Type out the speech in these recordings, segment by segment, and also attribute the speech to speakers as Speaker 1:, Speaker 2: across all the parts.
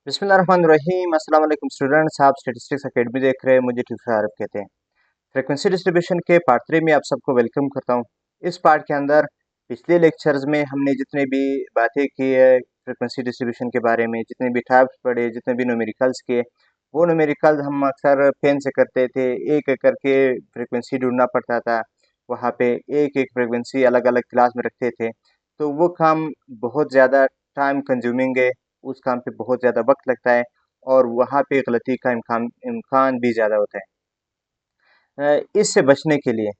Speaker 1: बिस्मिल्लाहिर्रहमानिर्रहीम। अस्सलाम वालेकुम स्टूडेंट्स, आप स्टैटिस्टिक्स एकेडमी देख रहे हैं। मुझे ट्यूटर आरब कहते हैं। फ्रीक्वेंसी डिस्ट्रीब्यूशन के पार्ट 3 में आप सबको वेलकम करता हूं। इस पार्ट के अंदर पिछले लेक्चर्स में हमने जितने भी बातें की है फ्रीक्वेंसी डिस्ट्रीब्यूशन के बारे में, जितने भी टाइप्स पढ़े, जितने भी न्यूमेरिकल्स के, वो न्यूमेरिकल्स हम अक्सर पेन से करते थे। एक एक करके फ्रीक्वेंसी ढूंढना पड़ता था। वहाँ पे एक एक फ्रीक्वेंसी अलग अलग क्लास में रखते थे, तो वो काम बहुत ज़्यादा टाइम कंज्यूमिंग है। उस काम पे बहुत ज़्यादा वक्त लगता है और वहाँ पे गलती का इम्कान इम्कान भी ज़्यादा होता है। इससे बचने के लिए,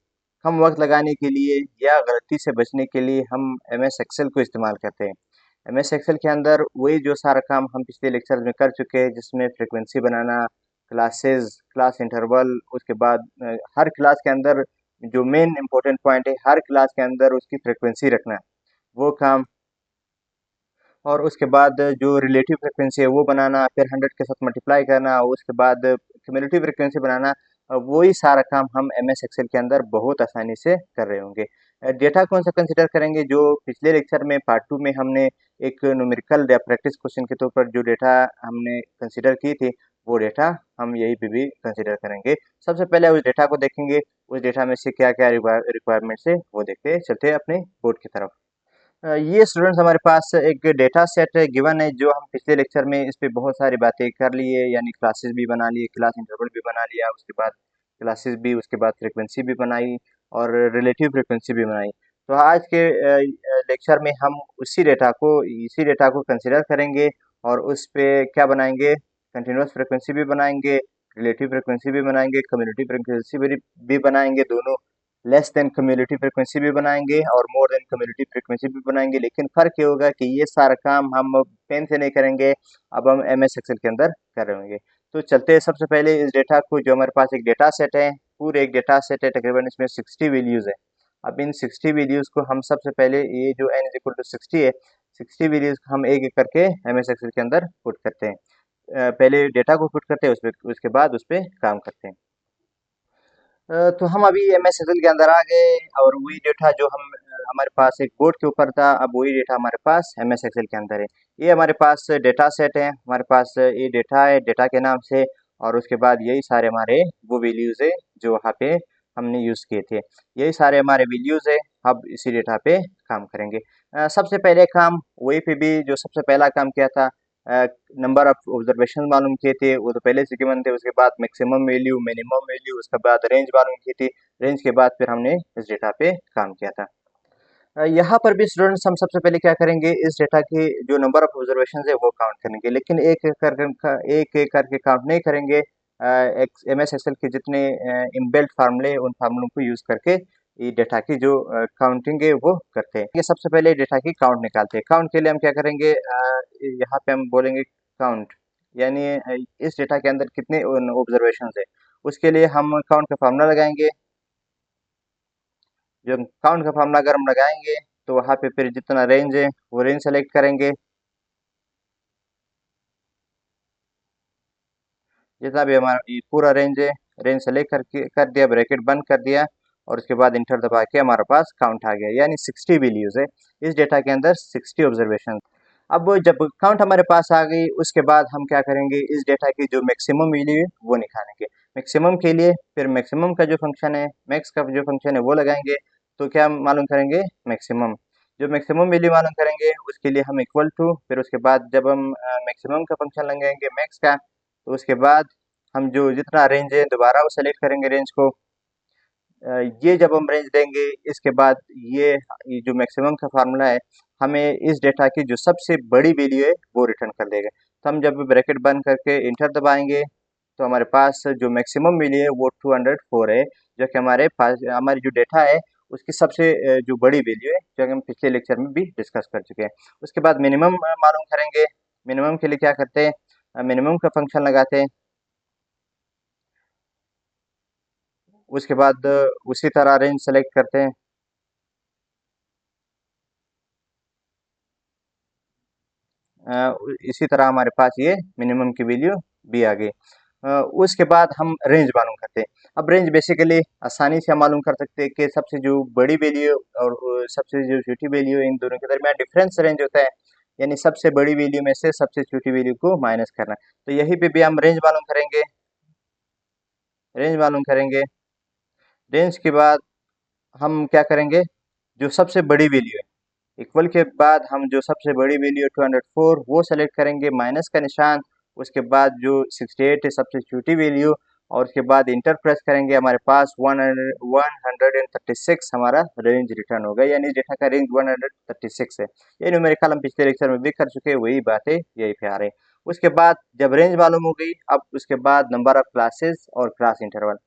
Speaker 1: कम वक्त लगाने के लिए या गलती से बचने के लिए हम एम एस एक्सेल को इस्तेमाल करते हैं। एम एस एक्सेल के अंदर वही जो सारा काम हम पिछले लेक्चर में कर चुके हैं, जिसमें फ्रिक्वेंसी बनाना, क्लासेस, क्लास इंटरवल, उसके बाद हर क्लास के अंदर जो मेन इंपॉर्टेंट पॉइंट है, हर क्लास के अंदर उसकी फ्रिक्वेंसी रखना, वो काम। और उसके बाद जो रिलेटिव फ्रिक्वेंसी है वो बनाना, फिर 100 के साथ मल्टीप्लाई करना, उसके बाद क्यूमुलेटिव फ्रिक्वेंसी बनाना। वही सारा काम हम एम एस एक्सेल के अंदर बहुत आसानी से कर रहे होंगे। डेटा कौन सा कंसिडर करेंगे? जो पिछले लेक्चर में पार्ट 2 में हमने एक न्यूमेरिकल या प्रैक्टिस क्वेश्चन के तौर पर जो डेटा हमने कंसिडर की थी, वो डेटा हम यही पे भी कंसिडर करेंगे। सबसे पहले उस डेटा को देखेंगे, उस डेटा में से क्या क्या रिक्वायरमेंट्स है वो देखते चलते हैं अपने बोर्ड की तरफ। ये स्टूडेंट्स हमारे पास एक डेटा सेट गिवन है, जो हम पिछले लेक्चर में इस पे बहुत सारी बातें कर लिए, यानी क्लासेस भी बना लिए, क्लास इंटरवल भी बना लिया, उसके बाद क्लासेस भी, उसके बाद फ्रीक्वेंसी भी बनाई और रिलेटिव फ्रीक्वेंसी भी बनाई। तो आज के लेक्चर में हम इसी डेटा को कंसिडर करेंगे और उस पे क्या बनाएंगे, कंटिन्यूस फ्रीक्वेंसी भी बनाएंगे, रिलेटिव फ्रीक्वेंसी भी बनाएंगे, कम्युनिटी फ्रीक्वेंसी भी बनाएंगे, दोनों लेस देन कम्युनिटी फ्रिक्वेंसी भी बनाएंगे और मोर देन कम्युनिटी फ्रिक्वेंसी भी बनाएंगे। लेकिन फर्क ये होगा कि ये सारा काम हम पेन से नहीं करेंगे, अब हम एम एस एक्सेल के अंदर कर रहे होंगे। तो चलते हैं सबसे पहले इस डेटा को, जो हमारे पास एक डेटा सेट है, पूरे एक डेटा सेट है, तकरीबन इसमें 60 वैल्यूज है। अब इन 60 वैल्यूज को हम सबसे पहले, ये जो n इज इक्वल टू 60 है, 60 वैल्यूज हम एक एक करके एम एस एक्सेल के अंदर पुट करते हैं। पहले डेटा को पुट करते हैं, उसके बाद उस पर काम करते हैं। तो हम अभी एम एस एक्सेल के अंदर आ गए और वही डेटा जो हमारे पास एक बोर्ड के ऊपर था, अब वही डेटा हमारे पास एम एस एक्सेल के अंदर है। ये हमारे पास डेटा सेट है, हमारे पास ये डेटा है डेटा के नाम से, और उसके बाद यही सारे हमारे वो वैल्यूज़ है जो वहाँ पे हमने यूज़ किए थे। यही सारे हमारे वैल्यूज़ है। अब इसी डेटा पे काम करेंगे। सबसे पहले काम वही पे भी जो सबसे पहला काम किया था, नंबर ऑफ ऑब्जर्वेशन मालूम किए थे, वो तो पहले से गिवन थे। उसके बाद मैक्सिमम वैल्यू, मिनिमम वैल्यू, उसके बाद रेंज मालूम की थी। रेंज के बाद फिर हमने इस डेटा पे काम किया था। यहाँ पर भी स्टूडेंट्स हम सबसे पहले क्या करेंगे, इस डेटा की जो नंबर ऑफ ऑब्जर्वेशन है वो काउंट करेंगे, लेकिन एक एक करके काउंट नहीं करेंगे। एम एस एक्सेल के जितने इनबिल्ट फार्मूले, उन फार्मूलों को यूज करके ये डेटा की जो काउंटिंग है वो करते हैं। ये सबसे पहले डेटा की काउंट निकालते हैं। काउंट के लिए हम क्या करेंगे, यहाँ पे हम बोलेंगे काउंट, यानी इस डेटा के अंदर कितने ऑब्जर्वेशन है, उसके लिए हम काउंट का फार्मूला लगाएंगे। जो काउंट का फार्मूला अगर हम लगाएंगे, तो वहाँ पे फिर जितना रेंज है वो रेंज सेलेक्ट करेंगे। जितना भी हमारा ये पूरा रेंज है, रेंज सेलेक्ट करके कर दिया, ब्रैकेट बंद कर दिया, और उसके बाद इंटर दबा के हमारे पास काउंट आ गया, यानी 60 वैल्यूज है इस डेटा के अंदर, 60 ऑब्जर्वेशन। अब जब काउंट हमारे पास आ गई, उसके बाद हम क्या करेंगे, इस डेटा की जो मैक्सिमम वैल्यू है वो निकालेंगे। मैक्सिमम के लिए फिर मैक्सिमम का जो फंक्शन है, मैक्स का जो फंक्शन है वो लगाएंगे। तो क्या मालूम करेंगे, मैक्सिमम, जो मैक्सिमम वैल्यू मालूम करेंगे उसके लिए हम इक्वल टू, फिर उसके बाद जब हम मैक्सिमम का फंक्शन लगाएंगे मैक्स का, तो उसके बाद हम जो जितना रेंज है दोबारा वो सेलेक्ट करेंगे रेंज को। ये जब हम रेंज देंगे, इसके बाद ये जो मैक्सिमम का फार्मूला है, हमें इस डेटा की जो सबसे बड़ी वैल्यू है वो रिटर्न कर देगा। तो हम जब ब्रैकेट बंद करके इंटर दबाएंगे, तो हमारे पास जो मैक्सिमम वैल्यू है वो 204 है, जो कि हमारे पास हमारी जो डेटा है उसकी सबसे जो बड़ी वैल्यू है, जो कि हम पिछले लेक्चर में भी डिस्कस कर चुके हैं। उसके बाद मिनिमम मालूम करेंगे। मिनिमम के लिए क्या करते हैं, मिनिमम का फंक्शन लगाते हैं। उसके बाद उसी तरह रेंज सेलेक्ट करते हैं। इसी तरह हमारे पास ये मिनिमम की वैल्यू भी आ गई। उसके बाद हम रेंज मालूम करते हैं। अब रेंज बेसिकली आसानी से हम मालूम कर सकते हैं कि सबसे जो बड़ी वैल्यू और सबसे जो छोटी वैल्यू है, इन दोनों के दरमियान डिफरेंस रेंज होता है। यानी सबसे बड़ी वैल्यू में से सबसे छोटी वैल्यू को माइनस करना। तो यहीं पे भी हम रेंज मालूम करेंगे, रेंज मालूम करेंगे। रेंज के बाद हम क्या करेंगे, जो सबसे बड़ी वैल्यू है इक्वल के बाद हम जो सबसे बड़ी वैल्यू 204 वो सेलेक्ट करेंगे, माइनस का निशान, उसके बाद जो 68 है सबसे छोटी वैल्यू, और उसके बाद इंटर प्रेस करेंगे, हमारे पास 136 हमारा रेंज रिटर्न होगा, यानी डेटा का रेंज 136 है। ये न्यूमेरिकल हम पिछले लेक्चर में भी कर चुके हैं, वही बातें यही पे आ रही। उसके बाद जब रेंज मालूम हो गई, अब उसके बाद नंबर ऑफ क्लासेस और class interval.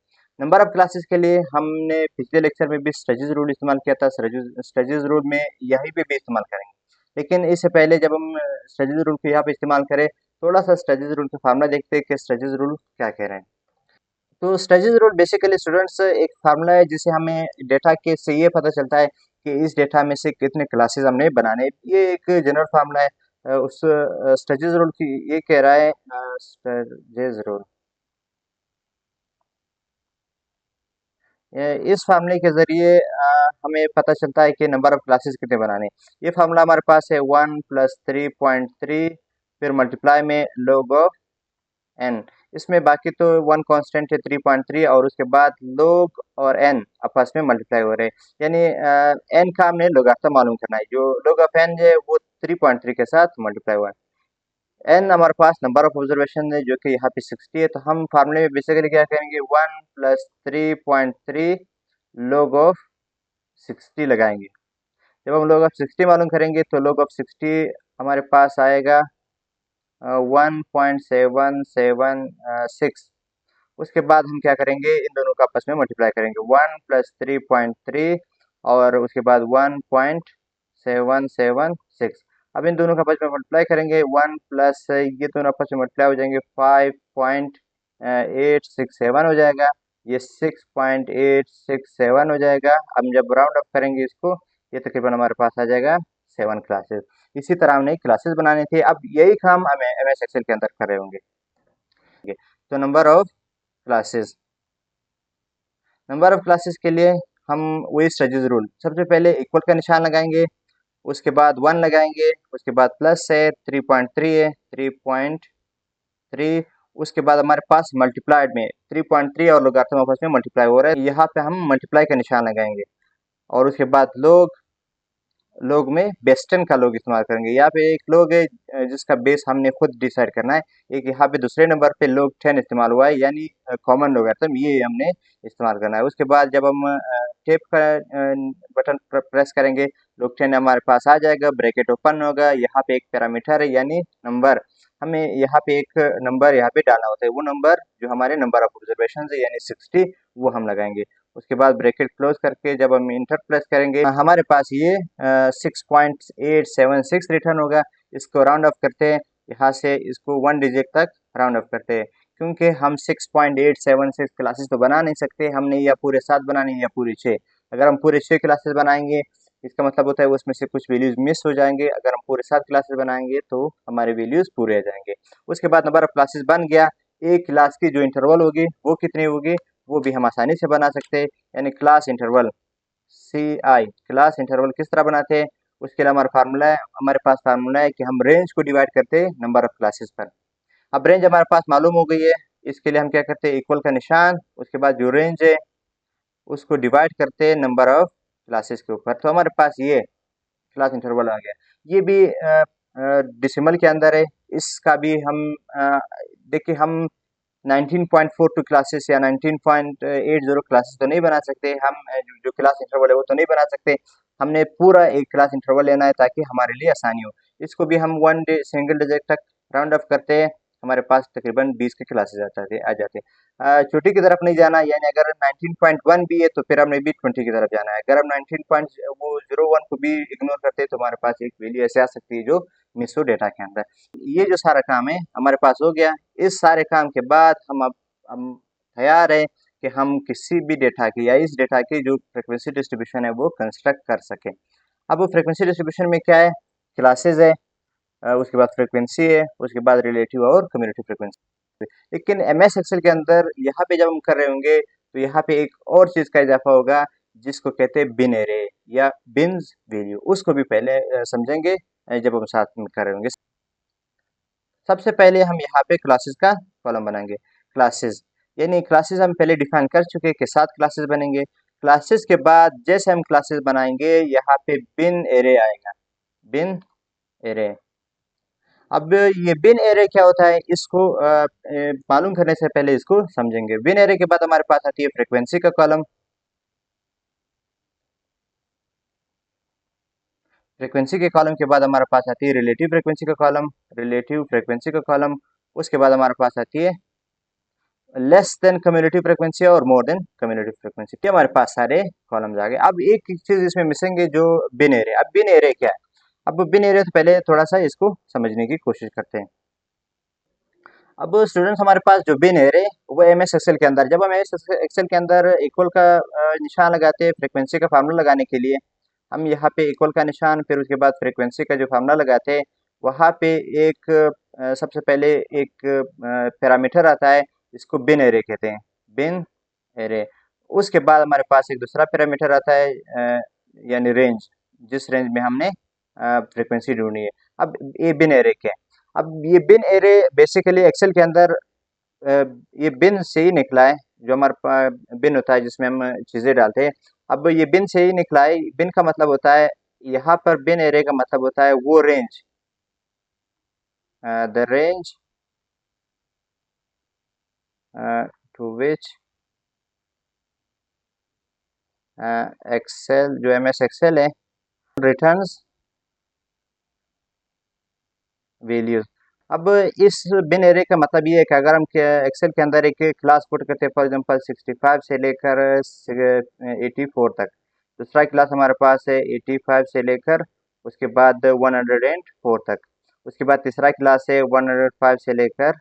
Speaker 1: Number of classes के लिए हमने पिछले लेक्चर में भी स्टडीज रूल इस्तेमाल किया था, स्टडीज रूल में यहीं पे भी इस्तेमाल करेंगे। लेकिन इससे पहले जब हम स्टडीज रूल को यहाँ पे इस्तेमाल करें, थोड़ा सा स्टडीज रूल का फार्मूला देखते हैं कि स्टडीज रूल क्या कह रहे हैं। तो स्टडीज रूल बेसिकली स्टूडेंट्स एक फार्मूला है जिसे हमें डेटा के से ये पता चलता है कि इस डेटा में से कितने क्लासेस हमने बनाने। ये एक जनरल फार्मूला है। उस स्टडीज रूल की ये कह रहा है, स्टडीज रूल इस फार्मूले के ज़रिए हमें पता चलता है कि नंबर ऑफ क्लासेस कितने बनाने। ये फार्मूला हमारे पास है 1 + 3.3 फिर मल्टीप्लाई में log ऑफ n। इसमें बाकी तो 1 कांस्टेंट है 3.3 और उसके बाद log और n आपस में मल्टीप्लाई हो रहे हैं, यानी n का हमने लोगारिथम मालूम करना है। जो log ऑफ n है वो 3.3 के साथ मल्टीप्लाई हुआ है। एन हमारे पास नंबर ऑफ ऑब्जर्वेशन है जो कि यहाँ पे 60 है। तो हम फार्मूले में बेसिकली क्या करेंगे, 1 + 3.3 log ऑफ 60 लगाएंगे। जब हम log ऑफ 60 मालूम करेंगे तो log ऑफ 60 हमारे पास आएगा 1.776। उसके बाद हम क्या करेंगे, इन दोनों का आपस में मल्टीप्लाई करेंगे, 1 + 3.3 और उसके बाद 1.776। अब इन दोनों का आपस में मल्टीप्लाई करेंगे, 1 प्लस ये दोनों आपस में मल्टीप्लाई हो जाएंगे, 5.867 हो जाएगा, ये 6.867 हो जाएगा। अब जब राउंड अप करेंगे इसको, ये तकरीबन हमारे पास आ जाएगा 7 क्लासेस। इसी तरह हमने क्लासेस बनाने थे, अब यही काम हम MS एक्सेल के अंदर कर रहे होंगे। तो number of classes, number of classes के लिए हम वही स्टडीज रूल, सबसे पहले इक्वल का निशान लगाएंगे, उसके बाद 1 लगाएंगे, उसके बाद प्लस है 3.3 है 3.3, उसके बाद हमारे पास मल्टीप्लाइड में 3.3 और लोगारिथम आपस में मल्टीप्लाई हो रहा है, यहाँ पे हम मल्टीप्लाई का निशान लगाएंगे, और उसके बाद लोग में बेस्टन का लोग इस्तेमाल करेंगे। यहाँ पे एक लोग है जिसका बेस हमने खुद डिसाइड करना है। एक यहाँ पे दूसरे नंबर पे लोग 10 इस्तेमाल हुआ है, यानी कॉमन लोगारिथम ये हमने इस्तेमाल करना है। उसके बाद जब हम टेप का बटन प्रेस करेंगे, लोग 10 हमारे पास आ जाएगा, ब्रैकेट ओपन होगा, यहाँ पे एक पैरामीटर है यानी नंबर, हमें यहाँ पे एक नंबर यहाँ पे डालना होता है, वो नंबर जो हमारे नंबर ऑफ ऑब्जर्वेशन है यानी 60 वो हम लगाएंगे। उसके बाद ब्रैकेट क्लोज करके जब हम इंटर प्रेस करेंगे, हमारे पास ये 6.876 रिटर्न होगा। इसको राउंड ऑफ करते हैं, यहाँ से इसको 1 डिजिट तक राउंड ऑफ करते हैं, क्योंकि हम 6.876 क्लासेस तो बना नहीं सकते, हमने या पूरे 7 बनाने या पूरे 6। अगर हम पूरे 6 क्लासेस बनाएंगे इसका मतलब होता है उसमें से कुछ वैल्यूज मिस हो जाएंगे, अगर हम पूरे 7 क्लासेस बनाएंगे तो हमारे वैल्यूज पूरे आ जाएंगे। उसके बाद नंबर ऑफ क्लासेस बन गया, एक क्लास की जो इंटरवल होगी वो कितनी होगी वो भी हम आसानी से बना सकते हैं, यानी class interval CI, class interval किस तरह बनाते हैं, उसके लिए हमारा फार्मूला है, हमारे पास फार्मूला है कि हम रेंज को डिवाइड करते हैं नंबर ऑफ क्लासेस पर। अब रेंज हमारे पास मालूम हो गई है, इसके लिए हम क्या करते हैं, इक्वल का निशान, उसके बाद जो रेंज है उसको डिवाइड करते हैं नंबर ऑफ क्लासेस के ऊपर। तो हमारे पास ये क्लास इंटरवल आ गया। ये भी डेसिमल के अंदर है, इसका भी हम देखिए हम 19.42 क्लासेस या 19.80 क्लासेस तो नहीं बना सकते हम, जो क्लास इंटरवल है वो तो नहीं बना सकते, हमने पूरा एक क्लास इंटरवल लेना है ताकि हमारे लिए आसानी हो। इसको भी हम वन डे सिंगल डिजिट तक राउंड ऑफ करते हैं, हमारे पास तकरीबन 20 के क्लासेस आ जाते हैं। छोटी की तरफ नहीं जाना, यानी अगर 19.1 भी है तो फिर हमने भी 20 की तरफ जाना है। अगर हम 19.01 को भी इग्नोर करते हैं तो हमारे पास एक वैल्यू ऐसे आ सकती है जो मिस हो डेटा के अंदर। ये जो सारा काम है हमारे पास हो गया। इस सारे काम के बाद हम तैयार है कि हम किसी भी डेटा की या इस डेटा की जो फ्रिक्वेंसी डिस्ट्रीब्यूशन है वो कंस्ट्रक्ट कर सके। अब वो फ्रिक्वेंसी डिस्ट्रीब्यूशन में क्या है, क्लासेस है, उसके बाद फ्रिक्वेंसी है, उसके बाद रिलेटिव और कम्युनिटी फ्रिक्वेंसी। लेकिन MS एक्सेल के अंदर यहाँ पे जब हम कर रहे होंगे तो यहाँ पे एक और चीज़ का इजाफा होगा जिसको कहते हैं बिन एरे या बिन्स वैल्यू, उसको भी पहले समझेंगे जब हम साथ में कर रहे होंगे। सबसे पहले हम यहाँ पे क्लासेस का कॉलम बनाएंगे। क्लासेस यानी क्लासेस हम पहले डिफाइन कर चुके हैं कि 7 क्लासेस बनेंगे। क्लासेस के बाद जैसे हम क्लासेस बनाएंगे यहाँ पे बिन एरे आएगा, बिन एरे। अब ये बिन एरे क्या होता है, इसको मालूम करने से पहले इसको समझेंगे। बिन एरे के बाद हमारे पास आती है फ्रीक्वेंसी का कॉलम। फ्रीक्वेंसी के कॉलम के बाद हमारे पास आती है रिलेटिव फ्रीक्वेंसी का कॉलम, रिलेटिव फ्रीक्वेंसी का कॉलम। उसके बाद हमारे पास आती है लेस देन कम्युलेटिव फ्रीक्वेंसी और मोर देन कम्युलेटिव फ्रीक्वेंसी। ये हमारे पास सारे कॉलम्स आ गए। अब एक चीज इसमें मिसिंग है, जो बिन एरे। अब बिन एरे क्या है? अब बिन एरे तो पहले थोड़ा सा इसको समझने की कोशिश करते हैं। अब स्टूडेंट्स हमारे पास जो बिन एरे वो एम एस एक्सेल के अंदर, जब हम एम एस एक्सेल के अंदर इक्वल का निशान लगाते हैं फ्रीक्वेंसी का फार्मूला लगाने के लिए, हम यहाँ पे इक्वल का निशान, फिर उसके बाद फ्रीक्वेंसी का जो फार्मूला लगाते हैं, वहाँ पे एक सबसे पहले एक पैरामीटर आता है, इसको बिन एरे कहते हैं, बिन एरे। उसके बाद हमारे पास एक दूसरा पैरामीटर आता है, यानी रेंज, जिस रेंज में हमने फ्रीक्वेंसी ढूंढनी है। अब ये बिन एरे क्या है? अब ये बिन एरे बेसिकली एक्सेल के अंदर अ, ये बिन से ही निकला है। जो हमारे पास बिन होता है जिसमें हम चीज़ें डालते हैं, अब ये बिन से ही निकला है। बिन का मतलब होता है, यहाँ पर बिन एरे का मतलब होता है वो range, the range to which Excel, जो एम एस एक्सेल है, रिटर्न्स वैल्यूज। अब इस बिन एरे का मतलब ये है कि अगर हम एक्सेल के अंदर एक क्लास पुट करते हैं, फॉर एग्जांपल 65 से लेकर 84 तक, दूसरा क्लास हमारे पास है 85 से लेकर उसके बाद 104 तक, उसके बाद तीसरा क्लास है 105 से लेकर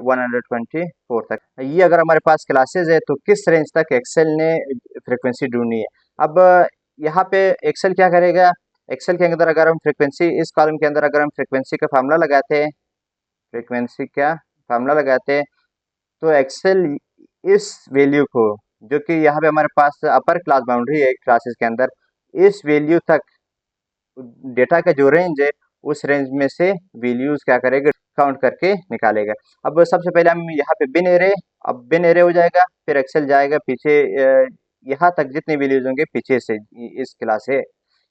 Speaker 1: 124 तक। ये अगर हमारे पास क्लासेस है तो किस रेंज तक एक्सेल ने फ्रिक्वेंसी ढूंढनी है। अब यहाँ पे एक्सेल क्या करेगा, एक्सेल के अंदर अगर हम फ्रीक्वेंसी, इस कॉलम के अंदर अगर हम फ्रीक्वेंसी का फार्मूला लगाते हैं, फ्रीक्वेंसी का फार्मूला लगाते हैं, तो एक्सेल इस वैल्यू को, जो कि यहाँ पे हमारे पास अपर क्लास बाउंड्री है क्लासेस के अंदर, इस वैल्यू तक डेटा का जो रेंज है, उस रेंज में से वैल्यूज क्या करेगा, काउंट करके निकालेगा। अब सबसे पहले हम यहाँ पे बिन एरे, अब बिन एरे हो जाएगा, फिर एक्सेल जाएगा पीछे, यहाँ तक जितने वैल्यूज होंगे पीछे से इस क्लास से,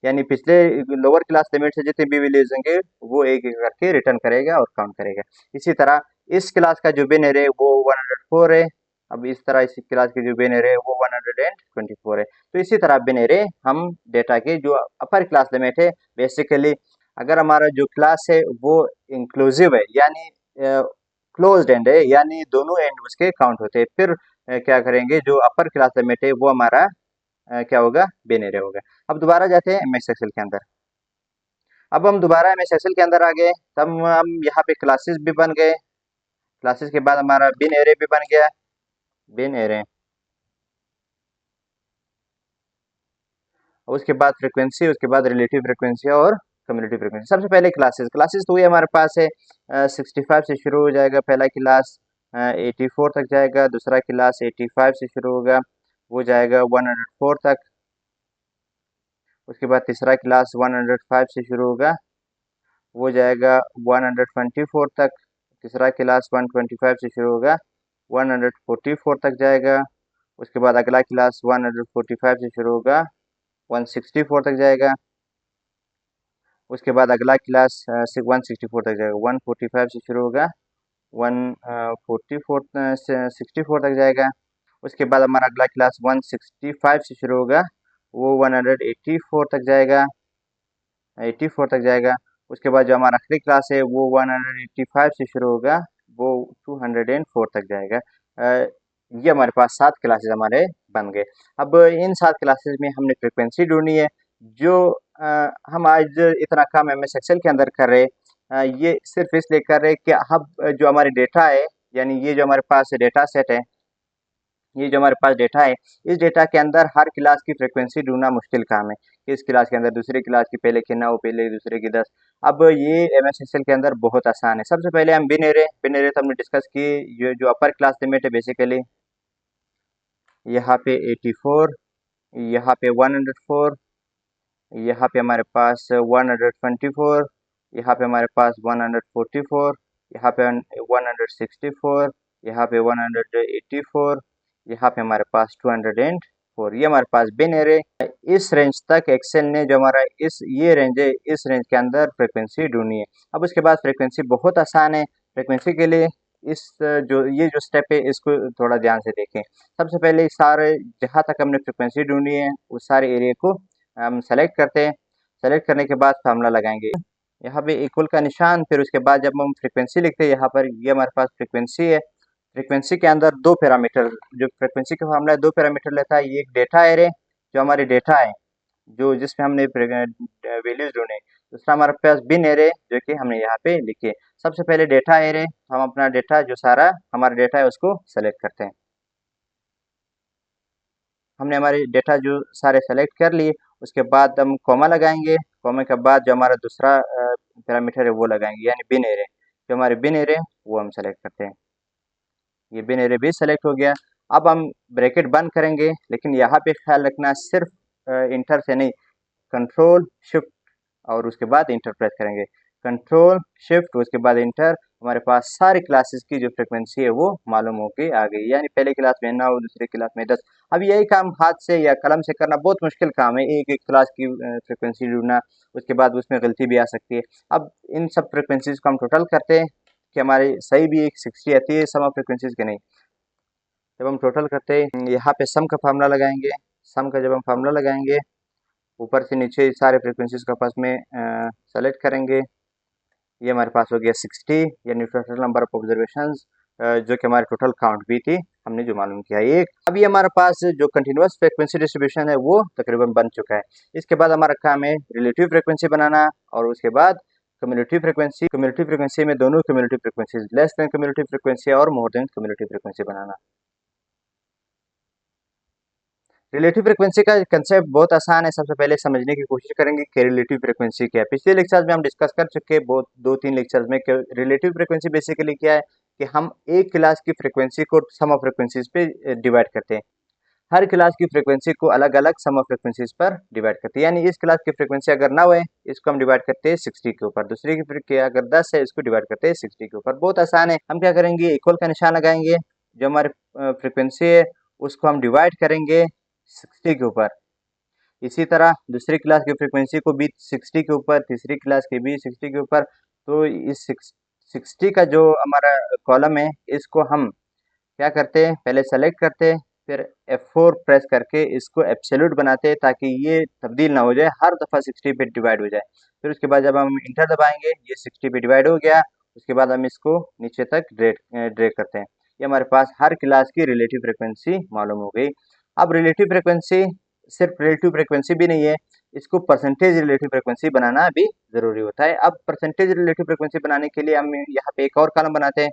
Speaker 1: यानी पिछले लोअर क्लास लिमिट से जितने भी वैल्यूज होंगे वो एक एक करके रिटर्न करेगा और काउंट करेगा। इसी तरह इस क्लास का जो बिन एरे है वो 104 है। अब इस तरह इस क्लास की जो बिन एरे है वो 124 है। तो इसी तरह बिन एरे हम डेटा के जो अपर क्लास लिमिट है, बेसिकली अगर हमारा जो क्लास है वो इंक्लूसिव है, यानी क्लोज्ड एंड है, यानी दोनों एंड उसके काउंट होते हैं, फिर क्या करेंगे, जो अपर क्लास लिमिट है वो हमारा क्या होगा, बिन एरे होगा। अब दोबारा जाते हैं एम एस एक्सेल के अंदर। अब हम दोबारा एम एस एक्सेल के अंदर आ गए, तब हम यहाँ पे क्लासेस भी बन गए। क्लासेस के बाद हमारा बिन एरे भी बन गया, बिन एरे। उसके बाद फ्रीक्वेंसी, उसके बाद रिलेटिव फ्रीक्वेंसी और कम्युलेटिव फ्रीक्वेंसी। सबसे पहले क्लासेस, क्लासेस तो ये हमारे पास है 65 से शुरू हो जाएगा पहला क्लास, 84 तक जाएगा, दूसरा क्लास 85 से शुरू होगा, वो जाएगा 104 तक, उसके बाद तीसरा क्लास 105 से शुरू होगा, वो जाएगा 124 तक, तीसरा क्लास 125 से शुरू होगा, 144 तक जाएगा, उसके बाद अगला क्लास 145 से शुरू होगा, 164 तक जाएगा, उसके बाद अगला क्लास 164 तक जाएगा, 145 से शुरू होगा, 144 64 तक जाएगा, उसके बाद हमारा अगला क्लास 165 से शुरू होगा, वो 184 तक जाएगा, 84 तक जाएगा, उसके बाद जो हमारा आखिरी क्लास है वो 185 से शुरू होगा, वो 204 तक जाएगा। ये हमारे पास 7 क्लासेस हमारे बन गए। अब इन 7 क्लासेस में हमने फ्रिक्वेंसी ढूंढनी है। जो हम आज इतना काम एम एस एक्सेल के अंदर कर रहे हैं, ये सिर्फ इसलिए कर रहे हैं कि अब जो हमारे डेटा है, यानी ये जो हमारे पास डेटा सेट है, ये जो हमारे पास डेटा है, इस डेटा के अंदर हर क्लास की फ्रिक्वेंसी ढूंढना मुश्किल काम है। इस क्लास के अंदर दूसरी क्लास की पहले की 9, पहले दूसरे की 10। अब ये एम एस एक्सेल के अंदर बहुत आसान है। सबसे पहले हम बिन एरे तो हमने डिस्कस की, ये जो अपर क्लास लिमिट है बेसिकली यहाँ पे 84, यहाँ पे 104, यहाँ पे हमारे पास 124, यहाँ पे हमारे पास 144, यहाँ पे 164, यहाँ पे 184, यहाँ पे हमारे पास 204। ये हमारे पास बिन एरे। इस रेंज तक एक्सेल ने जो हमारा इस ये रेंज है, इस रेंज के अंदर फ्रिक्वेंसी ढूंढनी है। अब उसके बाद फ्रिक्वेंसी बहुत आसान है। फ्रिक्वेंसी के लिए इस जो ये जो स्टेप है इसको थोड़ा ध्यान से देखें। सबसे पहले सारे जहाँ तक हमने फ्रिक्वेंसी ढूंढनी है उस सारे एरिया को हम सेलेक्ट करते हैं। सेलेक्ट करने के बाद फार्मूला लगाएंगे, यहाँ पे इक्वल का निशान। फिर उसके बाद जब हम फ्रिक्वेंसी लिखते हैं यहाँ पर, ये हमारे पास फ्रिक्वेंसी है। फ्रिक्वेंसी के अंदर दो पैरामीटर, जो फ्रिक्वेंसी का फार्मूला है दो पैरामीटर लेता है। ये एक डेटा एरे जो हमारे डेटा है, जो जिसमें हमने वैल्यूज ढूंढे। दूसरा हमारे पास बिन एरे जो कि हमने यहाँ पे लिखे। सबसे पहले डेटा एरे, हम अपना डेटा जो सारा हमारा डेटा है उसको सेलेक्ट करते हैं। हमने हमारे डेटा जो सारे सेलेक्ट कर लिए, उसके बाद हम कॉमा लगाएंगे। कॉमा के बाद जो हमारा दूसरा पैरामीटर है वो लगाएंगे, यानी बिन एरे। जो हमारे बिन एरे वो हम सेलेक्ट करते हैं। ये बिन एरे भी सेलेक्ट हो गया। अब हम ब्रैकेट बंद करेंगे, लेकिन यहाँ पे ख्याल रखना सिर्फ इंटर से नहीं, कंट्रोल शिफ्ट और उसके बाद इंटर प्रेस करेंगे। कंट्रोल शिफ्ट उसके बाद इंटर, हमारे पास सारी क्लासेस की जो फ्रिक्वेंसी है वो मालूम होके आ गई। यानी पहले क्लास में 9, दूसरी क्लास में 10। अब यही काम हाथ से या कलम से करना बहुत मुश्किल काम है, एक एक क्लास की फ्रिक्वेंसी ढूंढना, उसके बाद उसमें गलती भी आ सकती है। अब इन सब फ्रिक्वेंसीज को हम टोटल करते हैं कि हमारी सही भी एक 60 आती है, सम ऑफ फ्रिक्वेंसीज के नहीं। जब हम टोटल करते हैं यहाँ पे सम का फार्मूला लगाएंगे। सम का जब हम फार्मूला लगाएंगे, ऊपर से नीचे सारे फ्रिक्वेंसीज का आपस में सेलेक्ट करेंगे। ये हमारे पास हो गया 60, यानी टोटल नंबर ऑफ ऑब्जर्वेशंस, जो कि हमारे टोटल काउंट भी थी, हमने जो मालूम किया एक। अभी हमारे पास जो कंटिन्यूअस फ्रिक्वेंसी डिस्ट्रीब्यूशन है वो तकरीबन बन चुका है। इसके बाद हमारा काम है रिलेटिव फ्रिक्वेंसी बनाना, और उसके बाद कम्युलेटिव फ्रिक्वेंसी। कम्युलेटिव फ्रिक्वेंसी में दोनों cumulative frequency, less than cumulative frequency और मोर देन कम्युलेटिव फ्रिक्वेंसी बनाना। रिलेटिव फ्रिक्वेंसी का कंसेप्ट बहुत आसान है। सबसे पहले समझने की कोशिश करेंगे कि रिलेटिव फ्रिक्वेंसी क्या है। पिछले लेक्चर्स में हम डिस्कस कर चुके हैं, बहुत 2-3 लेक्चर्स में, कि रिलेटिव फ्रिक्वेंसी बेसिकली क्या है, कि हम एक क्लास की फ्रिक्वेंसी को सम ऑफ फ्रिक्वेंसीज पे डिवाइड करते हैं। हर क्लास की फ्रिक्वेंसी को अलग अलग सम ऑफ फ्रिक्वेंसीज पर डिवाइड करते हैं। यानी इस क्लास की फ्रिक्वेंसी अगर 9 है, इसको हम डिवाइड करते हैं 60 के ऊपर। दूसरी की फ्रिक्वेंसी अगर 10 है, इसको डिवाइड करते हैं 60 के ऊपर। बहुत आसान है। हम क्या करेंगे, इक्वल का निशान लगाएंगे। जो हमारी फ्रिक्वेंसी है उसको हम डिवाइड करेंगे 60 के ऊपर। इसी तरह दूसरी क्लास की फ्रिक्वेंसी को भी 60 के ऊपर, तीसरी क्लास की भी 60 के ऊपर। तो इस 60 का जो हमारा कॉलम है, इसको हम क्या करते हैं, पहले सेलेक्ट करते हैं, फिर F4 प्रेस करके इसको एब्सोल्यूट बनाते हैं, ताकि ये तब्दील ना हो जाए, हर दफ़ा 60 पे डिवाइड हो जाए। फिर उसके बाद जब हम इंटर दबाएंगे, ये 60 पे डिवाइड हो गया। उसके बाद हम इसको नीचे तक ड्रैग करते हैं। ये हमारे पास हर क्लास की रिलेटिव फ्रिक्वेंसी मालूम हो गई। अब रिलेटिव फ्रिक्वेंसी सिर्फ रिलेटिव फ्रिक्वेंसी भी नहीं है, इसको परसेंटेज रिलेटिव फ्रिक्वेंसी बनाना भी ज़रूरी होता है। अब परसेंटेज रिलेटिव फ्रिक्वेंसी बनाने के लिए हम यहाँ पे एक और कॉलम बनाते हैं।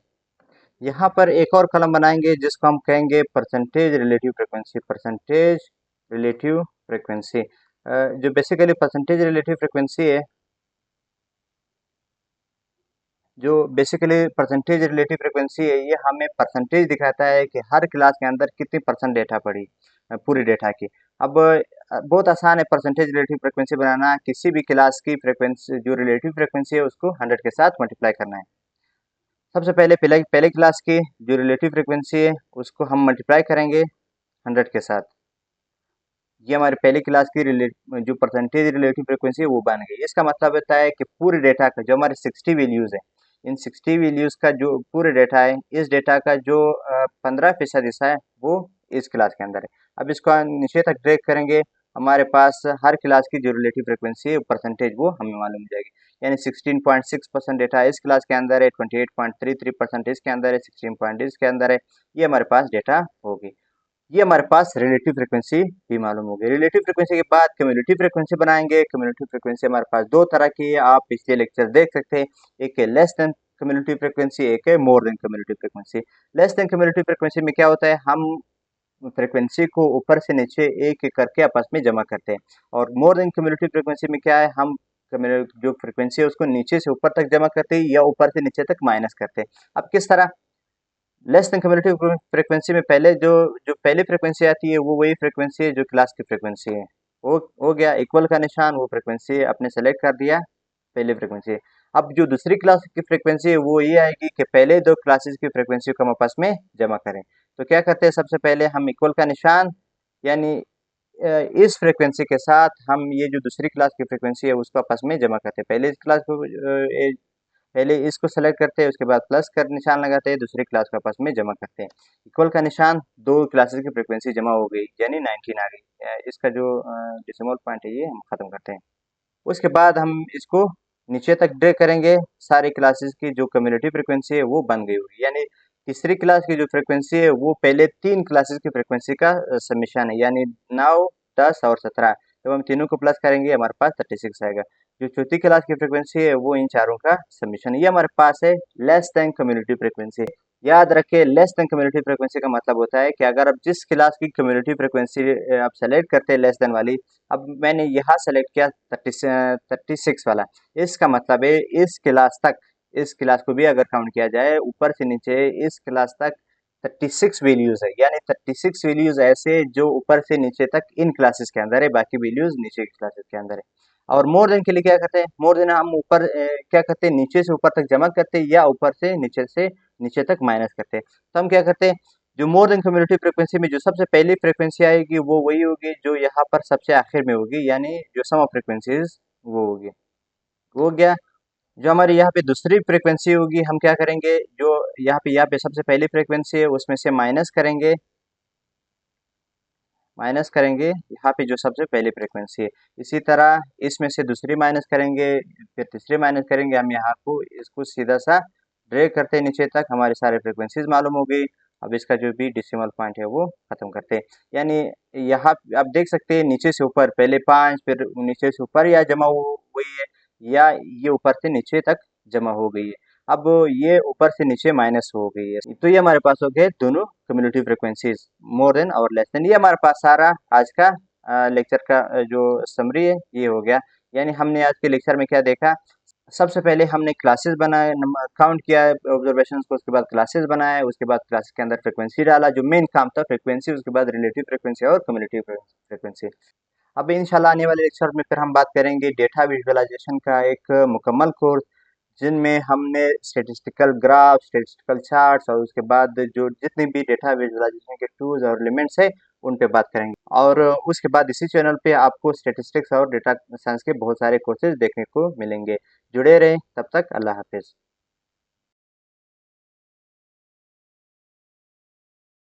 Speaker 1: यहाँ पर एक और कॉलम बनाएंगे जिसको हम कहेंगे percentage relative frequency. Percentage relative frequency, जो बेसिकली परसेंटेज रिलेटिव फ्रिक्वेंसी है, जो बेसिकली परसेंटेज रिलेटिव फ्रिक्वेंसी है, ये हमें परसेंटेज दिखाता है कि हर क्लास के अंदर कितनी परसेंट डेटा पड़ी, पूरी डेटा की। अब बहुत आसान है परसेंटेज रिलेटिव फ्रिक्वेंसी बनाना। किसी भी क्लास की फ्रिक्वेंसी, जो रिलेटिव फ्रिक्वेंसी है, उसको 100 के साथ मल्टीप्लाई करना है। सबसे पहले पहले पहले क्लास की जो रिलेटिव फ्रिक्वेंसी है उसको हम मल्टीप्लाई करेंगे 100 के साथ। ये हमारे पहली क्लास की जो परसेंटेज रिलेटिव फ्रिक्वेंसी है वो बन गई। इसका मतलब होता है कि पूरे डेटा का जो हमारे 60 वैल्यूज़ है, इन 60 वैल्यूज़ का जो पूरे डेटा है, इस डेटा का जो 15% हिस्सा है वो इस क्लास के अंदर है। अब इसको हम नीचे तक ड्रैग करेंगे, हमारे पास हर क्लास की जो रिलेटिव फ्रिक्वेंसी है परसेंटेज वो हमें मालूम हो जाएगी। यानी 16.6% डेटा इस क्लास के अंदर है, 28.33% इसके अंदर है, 16 पॉइंट इसके अंदर है। ये हमारे पास डेटा होगी। ये हमारे पास रिलेटिव फ्रिक्वेंसी भी मालूम हो गई। रिलेटिव फ्रिक्वेंसी के बाद कम्युलेटिव फ्रिक्वेंसी बनाएंगे। कम्युलेटिव फ्रिक्वेंसी हमारे पास दो तरह की है, आप पिछले लेक्चर देख सकते हैं। एक है लेस देन कम्युलेटिव फ्रिक्वेंसी, एक है more than cumulative frequency. Less than cumulative frequency में क्या होता है, हम फ्रिक्वेंसी को ऊपर से नीचे एक एक करके आपस में जमा करते हैं। और मोर देन कम्युलेटिव फ्रिक्वेंसी में क्या है, हम जो फ्रिक्वेंसी है उसको नीचे से ऊपर तक जमा करते हैं या ऊपर से नीचे तक माइनस करते हैं। अब किस तरह, लेस देन कम्युलेटिव फ्रिक्वेंसी में पहले जो जो पहली फ्रिक्वेंसी आती है वो वही फ्रिक्वेंसी है जो क्लास की फ्रिक्वेंसी है। हो गया इक्वल का निशान, वो फ्रिक्वेंसी आपने सेलेक्ट कर दिया, पहली फ्रिक्वेंसी। अब जो दूसरी क्लास की फ्रिक्वेंसी है वो ये आएगी कि पहले दो क्लासेस की फ्रिक्वेंसी को हम आपस में जमा करें। तो क्या करते हैं, सबसे पहले हम इक्वल का निशान, यानी इस फ्रिक्वेंसी के साथ हम ये जो दूसरी क्लास की फ्रिक्वेंसी है उसको आपस में जमा करते हैं। पहले इस क्लास को पहले इसको सेलेक्ट करते हैं, उसके बाद प्लस का निशान लगाते हैं, दूसरी क्लास को आपस में जमा करते हैं। इक्वल का निशान, दो क्लासेस की फ्रिक्वेंसी जमा हो गई, यानी 19 आ गई। इसका जो डेसिमल पॉइंट है ये हम खत्म करते हैं। उसके बाद हम इसको नीचे तक ड्रैग करेंगे, सारी क्लासेस की जो कम्युनिटी फ्रिक्वेंसी है वो बन गई होगी, यानी तीसरी क्लास की जो फ्रिक्वेंसी है वो पहले तीन क्लासेस की फ्रिक्वेंसी का समीशन है, यानी 9, 10 और 17। जब हम तीनों को प्लस करेंगे हमारे पास 36 आएगा। जो चौथी क्लास की फ्रिक्वेंसी है वो इन चारों का समीशन है, ये हमारे पास है लेस देन कम्युनिटी फ्रिक्वेंसी। याद रखिए, लेस देन कम्युनिटी फ्रिक्वेंसी का मतलब होता है कि अगर आप जिस क्लास की कम्युनिटी फ्रिक्वेंसी आप सेलेक्ट करते हैं लेस देन वाली, अब मैंने यहाँ सेलेक्ट किया 36 वाला, इसका मतलब है इस क्लास को भी अगर काउंट किया जाए ऊपर से नीचे, इस क्लास तक 36 वैल्यूज है, यानी 36 वैल्यूज ऐसे जो ऊपर से नीचे तक इन क्लासेस के अंदर है, बाकी वैल्यूज नीचे की क्लासेस के अंदर है। और मोर देन के लिए क्या करते हैं, मोर देन हम ऊपर क्या करते हैं, नीचे से ऊपर तक जमा करते हैं या ऊपर से नीचे तक माइनस करते हैं। तो हम क्या करते हैं, जो मोर देन कम्युनिटी फ्रीक्वेंसी में जो सबसे पहली फ्रीक्वेंसी आएगी वो वही होगी जो यहाँ पर सबसे आखिर में होगी, यानी जो सम ऑफ फ्रीक्वेंसीज वो होगी। वो गया। जो हमारी यहाँ पे दूसरी फ्रीक्वेंसी होगी, हम क्या करेंगे, जो यहाँ पे सबसे पहली फ्रीक्वेंसी है उसमें से माइनस करेंगे यहाँ पे जो सबसे पहली फ्रीक्वेंसी है। इसी तरह इसमें से दूसरी माइनस करेंगे, फिर तीसरी माइनस करेंगे। हम यहाँ को इसको सीधा सा ड्रैग करते हैं नीचे तक, हमारी सारी फ्रीक्वेंसीज मालूम हो गई। अब इसका जो भी डेसिमल पॉइंट है वो खत्म करते हैं। यानी यहाँ आप देख सकते हैं नीचे से ऊपर पहले 5, फिर नीचे से ऊपर या जमा हो हुई है, या ये ऊपर से नीचे तक जमा हो गई है। अब ये ऊपर से नीचे माइनस हो गई है। तो ये हमारे पास हो गए दोनों कम्युनिटी फ्रिक्वेंसीज, मोर देन और लेस देन। ये हमारे पास सारा आज का लेक्चर का जो समरी है ये हो गया। यानी हमने आज के लेक्चर में क्या देखा, सबसे पहले हमने क्लासेस बनाए, काउंट किया ऑब्जर्वेशन को, उसके बाद क्लासेस बनाए, उसके बाद क्लास के अंदर फ्रिक्वेंसी डाला, जो मेन काम था फ्रिक्वेंसी, उसके बाद रिलेटिव फ्रिक्वेंसी और कम्युनिटी फ्रिक्वेंसी। अब इंशाल्लाह आने वाले लेक्चर में फिर हम बात करेंगे डेटा विजुअलाइजेशन का एक मुकम्मल कोर्स, जिनमें हमने स्टेटिस्टिकल ग्राफ, स्टेटिस्टिकल चार्ट्स और उसके बाद जो जितने भी डेटा विजुअलाइजेशन के टूल्स और एलिमेंट्स है उन पे बात करेंगे। और उसके बाद इसी चैनल पे आपको स्टेटिस्टिक्स और डेटा साइंस के बहुत सारे कोर्सेज देखने को मिलेंगे। जुड़े रहें, तब तक अल्लाह हाफिज़।